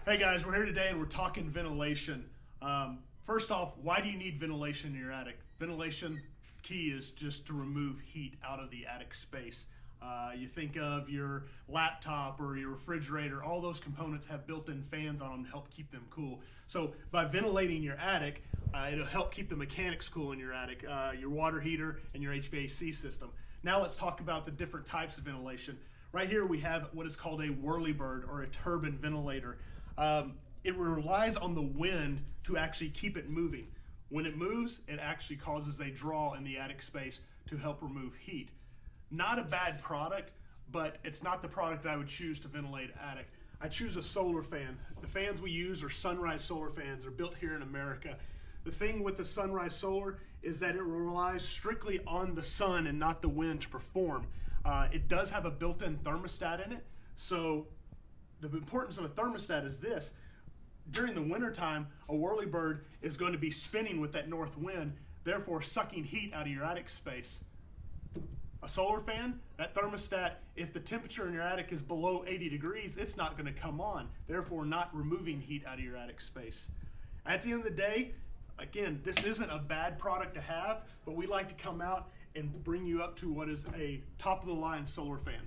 Hey guys, we're here today and we're talking ventilation. First off, why do you need ventilation in your attic? Ventilation key is just to remove heat out of the attic space. You think of your laptop or your refrigerator, all those components have built-in fans on them to help keep them cool. So by ventilating your attic, it'll help keep the mechanics cool in your attic, your water heater and your HVAC system. Now let's talk about the different types of ventilation. Right here we have what is called a whirlybird or a turbine ventilator. It relies on the wind to actually keep it moving. When it moves, it actually causes a draw in the attic space to help remove heat. Not a bad product, but it's not the product that I would choose to ventilate attic. I choose a solar fan. The fans we use are Sunrise solar fans. They're built here in America. The thing with the Sunrise Solar is that it relies strictly on the sun and not the wind to perform. It does have a built-in thermostat in it, so the importance of a thermostat is this. During the wintertime, a whirlybird is going to be spinning with that north wind, therefore sucking heat out of your attic space. A solar fan, that thermostat, if the temperature in your attic is below 80 degrees, it's not going to come on, therefore not removing heat out of your attic space. At the end of the day, again, this isn't a bad product to have, but we like to come out and bring you up to what is a top-of-the-line solar fan.